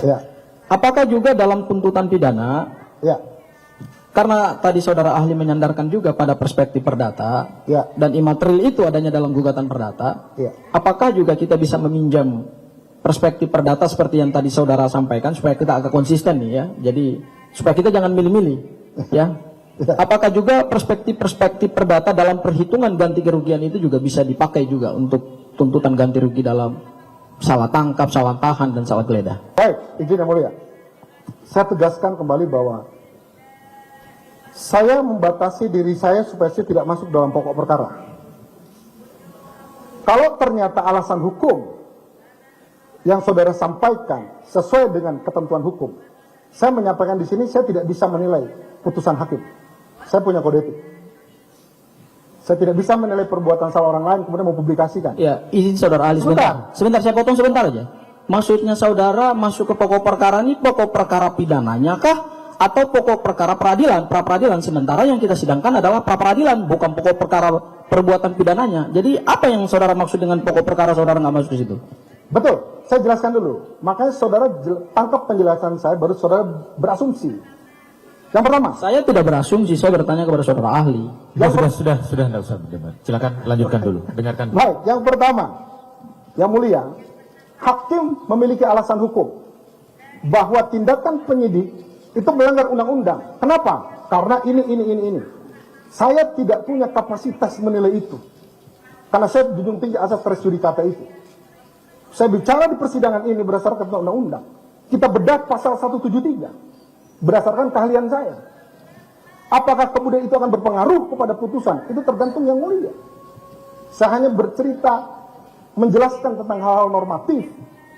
Ya. Apakah juga dalam tuntutan pidana, Ya. karena tadi saudara ahli menyandarkan juga pada perspektif perdata, Ya. dan imaterial itu adanya dalam gugatan perdata, Ya. apakah juga kita bisa meminjam perspektif perdata seperti yang tadi saudara sampaikan, supaya kita agak konsisten nih ya, jadi supaya kita jangan milih-milih ya. Apakah juga perspektif perdata dalam perhitungan ganti kerugian itu juga bisa dipakai juga untuk tuntutan ganti rugi dalam salah tangkap, salah tahan, dan salah geledah? Baik, izin yang mulia. Saya tegaskan kembali bahwa saya membatasi diri saya supaya saya tidak masuk dalam pokok perkara. Kalau ternyata alasan hukum yang saudara sampaikan sesuai dengan ketentuan hukum, saya menyampaikan di sini, saya tidak bisa menilai putusan hakim. Saya punya kode etik. Saya tidak bisa menilai perbuatan salah orang lain kemudian mempublikasikan. Ya, izin saudara ahli sebentar. Sebentar, saya potong sebentar aja. Maksudnya saudara masuk ke pokok perkara ini pokok perkara pidananya kah? Atau pokok perkara peradilan, pra-peradilan? Sementara yang kita sidangkan adalah pra-peradilan, bukan pokok perkara perbuatan pidananya. Jadi apa yang saudara maksud dengan pokok perkara saudara nggak masuk di situ? Betul, saya jelaskan dulu. Makanya saudara tangkap penjelasan saya, baru saudara berasumsi. Yang pertama, saya tidak berasumsi, saya bertanya kepada saudara ahli. Sudah, tidak usah berdebat. Silakan lanjutkan dulu, dengarkan. Baik, yang pertama, yang mulia, hakim memiliki alasan hukum bahwa tindakan penyidik itu melanggar undang-undang. Kenapa? Karena ini. Saya tidak punya kapasitas menilai itu. Karena saya junjung tinggi asas res judicata itu. Saya bicara di persidangan ini berdasarkan undang-undang. Kita bedah pasal 173 berdasarkan keahlian saya. Apakah kemudian itu akan berpengaruh kepada putusan? Itu tergantung yang mulia. Saya hanya bercerita, menjelaskan tentang hal-hal normatif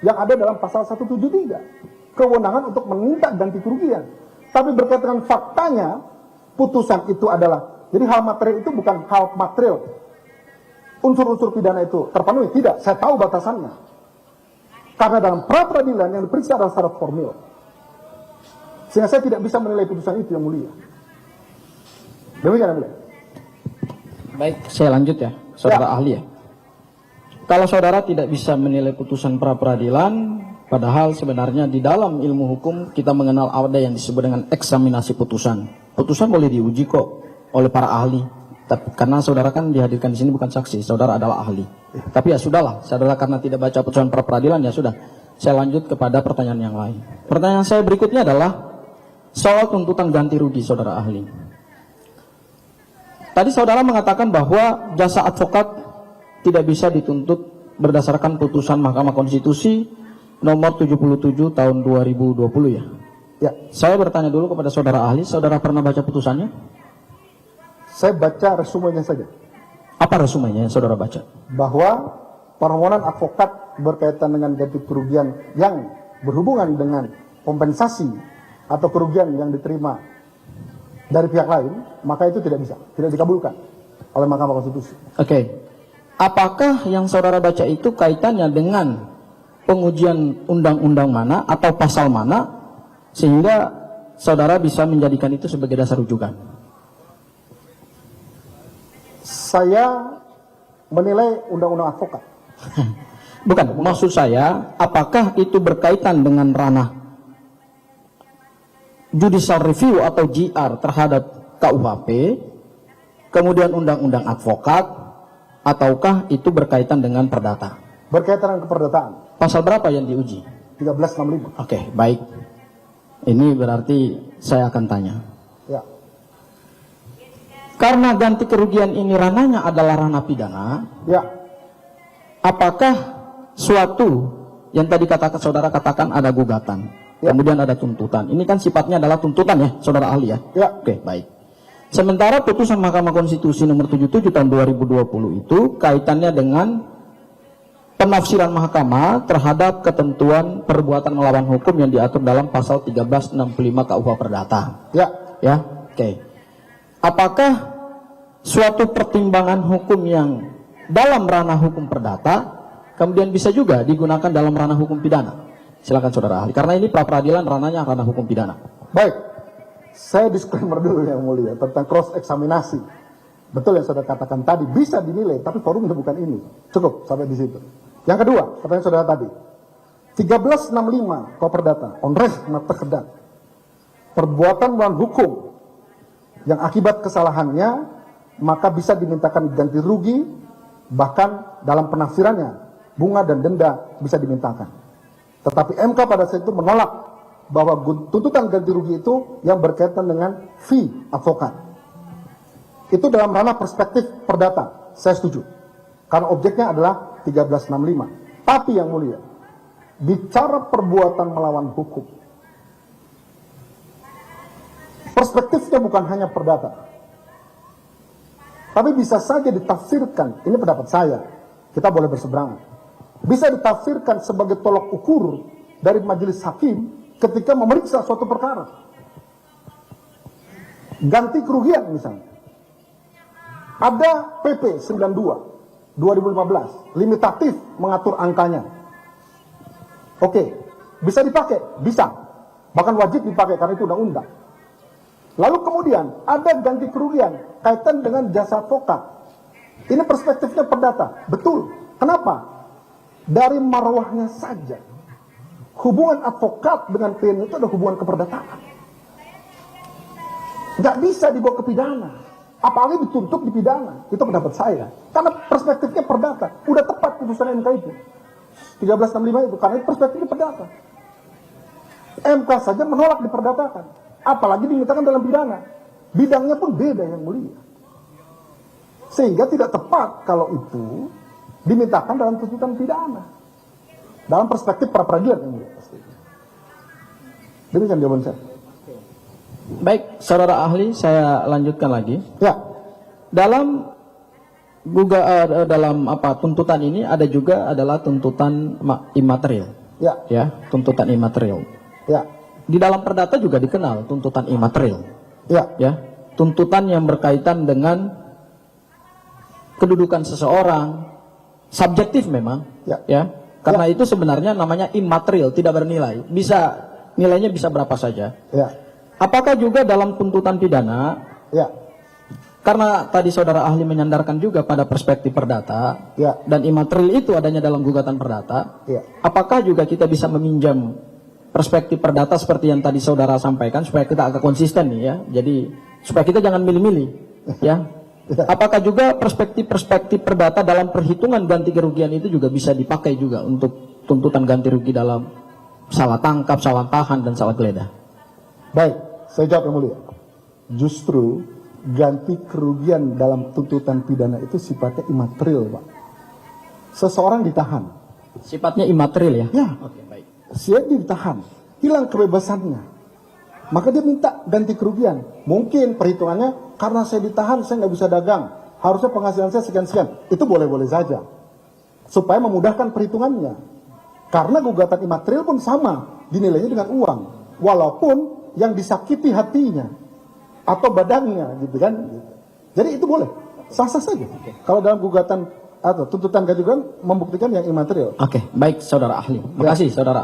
yang ada dalam pasal 173. Kewenangan untuk meminta ganti kerugian. Tapi berkaitan dengan faktanya, putusan itu adalah, jadi hal material itu bukan hal material. Unsur-unsur pidana itu terpenuhi? Tidak, saya tahu batasannya. Karena dalam pra-peradilan yang diperiksa adalah syarat formil. Sehingga saya tidak bisa menilai putusan itu yang mulia. Demikian yang mulia. Baik, saya lanjut ya, saudara ahli ya. Kalau saudara tidak bisa menilai putusan pra-peradilan, padahal sebenarnya di dalam ilmu hukum kita mengenal ada yang disebut dengan eksaminasi putusan. Putusan boleh diuji kok oleh para ahli. Tapi karena saudara kan dihadirkan di sini bukan saksi, saudara adalah ahli. Tapi ya sudahlah, saudara karena tidak baca putusan pra-peradilan ya sudah. Saya lanjut kepada pertanyaan yang lain. Pertanyaan saya berikutnya adalah soal tuntutan ganti rugi, saudara ahli. Tadi saudara mengatakan bahwa jasa advokat tidak bisa dituntut berdasarkan putusan Mahkamah Konstitusi nomor 77 tahun 2020 ya. Ya. Saya bertanya dulu kepada saudara ahli, saudara pernah baca putusannya? Saya baca resumenya saja. Apa resumenya yang saudara baca? Bahwa permohonan advokat berkaitan dengan ganti kerugian yang berhubungan dengan kompensasi atau kerugian yang diterima dari pihak lain, maka itu tidak bisa, tidak dikabulkan oleh Mahkamah Konstitusi. Oke. Apakah yang saudara baca itu kaitannya dengan pengujian undang-undang mana atau pasal mana sehingga saudara bisa menjadikan itu sebagai dasar rujukan? Saya menilai undang-undang advokat. Bukan, maksud saya apakah itu berkaitan dengan ranah judicial review atau JR terhadap KUHP, kemudian undang-undang advokat, ataukah itu berkaitan dengan perdata? Berkaitan dengan keperdataan. Pasal berapa yang diuji? 1365. Oke, baik. Ini berarti saya akan tanya. Ya. Karena ganti kerugian ini ranahnya adalah ranah pidana, Ya. apakah suatu yang tadi saudara katakan ada gugatan, ya, kemudian ada tuntutan. Ini kan sifatnya adalah tuntutan ya, saudara ahli ya? Ya. Oke, baik. Sementara putusan Mahkamah Konstitusi nomor 77 tahun 2020 itu kaitannya dengan penafsiran mahkamah terhadap ketentuan perbuatan melawan hukum yang diatur dalam pasal 1365 KUH Perdata. Ya. Ya, oke. Apakah suatu pertimbangan hukum yang dalam ranah hukum perdata kemudian bisa juga digunakan dalam ranah hukum pidana? Silakan saudara ahli. Karena ini pra-peradilan ranahnya ranah hukum pidana. Baik. Saya disclaimer dulu yang mulia tentang cross eksaminasi. Betul yang saudara katakan tadi bisa dinilai, tapi forumnya bukan ini. Cukup sampai di situ. Yang kedua, pertanyaan saudara tadi. 1365 Kau Perdata, onreh mata kedat. Perbuatan melawan hukum yang akibat kesalahannya maka bisa dimintakan ganti rugi, bahkan dalam penafsirannya bunga dan denda bisa dimintakan. Tetapi MK pada saat itu menolak bahwa tuntutan ganti rugi itu yang berkaitan dengan fee advokat. Itu dalam ranah perspektif perdata, saya setuju. Karena objeknya adalah 1365. Tapi yang mulia, bicara perbuatan melawan hukum, perspektifnya bukan hanya perdata, tapi bisa saja ditafsirkan, ini pendapat saya, kita boleh berseberangan, bisa ditafsirkan sebagai tolok ukur dari majelis hakim ketika memeriksa suatu perkara. Ganti kerugian misalnya. Ada PP 92 2015, limitatif mengatur angkanya. Oke, bisa dipakai, bisa. Bahkan wajib dipakai karena itu undang-undang. Lalu kemudian ada ganti kerugian kaitan dengan jasa advokat. Ini perspektifnya perdata, betul. Kenapa? Dari marwahnya saja, hubungan advokat dengan klien itu ada hubungan keperdataan. Nggak bisa dibawa ke pidana, apalagi dituntut di pidana. Itu pendapat saya. Karena perspektifnya perdata, udah tepat putusan MK itu 1365 itu, karena itu perspektifnya perdata. MK saja menolak diperdatakan, apalagi dimintakan dalam pidana. Bidangnya pun beda yang mulia. Sehingga tidak tepat kalau itu dimintakan dalam tuntutan pidana. Dalam perspektif pra peradilan yang mulia. Demikian jawaban saya. Baik, saudara ahli, saya lanjutkan lagi. Ya. Dalam tuntutan ini ada juga adalah tuntutan imaterial. Ya. Ya, tuntutan imaterial. Ya. Di dalam perdata juga dikenal tuntutan imaterial. Ya. Ya, tuntutan yang berkaitan dengan kedudukan seseorang, subjektif memang. Ya. Ya. Karena itu sebenarnya namanya imaterial, tidak bernilai. Nilainya bisa berapa saja. Ya. Apakah juga dalam tuntutan pidana? Ya. Karena tadi saudara ahli menyandarkan juga pada perspektif perdata, Ya. dan imaterial itu adanya dalam gugatan perdata. Ya. Apakah juga kita bisa meminjam perspektif perdata seperti yang tadi saudara sampaikan supaya kita agak konsisten nih ya. Jadi supaya kita jangan milih-milih ya. Apakah juga perspektif perdata dalam perhitungan ganti kerugian itu juga bisa dipakai juga untuk tuntutan ganti rugi dalam salah tangkap, salah tahan, dan salah geledah? Baik, saya jawab yang mulia. Justru ganti kerugian dalam tuntutan pidana itu sifatnya imaterial, Pak. Seseorang ditahan. Sifatnya imaterial ya? Ya. Oke, baik. Dia ditahan, hilang kebebasannya. Maka dia minta ganti kerugian. Mungkin perhitungannya, karena saya ditahan, saya nggak bisa dagang. Harusnya penghasilan saya sekian-sekian. Itu boleh-boleh saja. Supaya memudahkan perhitungannya. Karena gugatan imaterial pun sama, dinilainya dengan uang. Walaupun yang disakiti hatinya atau badannya, gitu kan. Jadi itu boleh, sah-sah saja. Kalau dalam gugatan atau tuntutan ganti kerugian membuktikan yang imaterial. Oke, baik saudara ahli. Terima kasih saudara.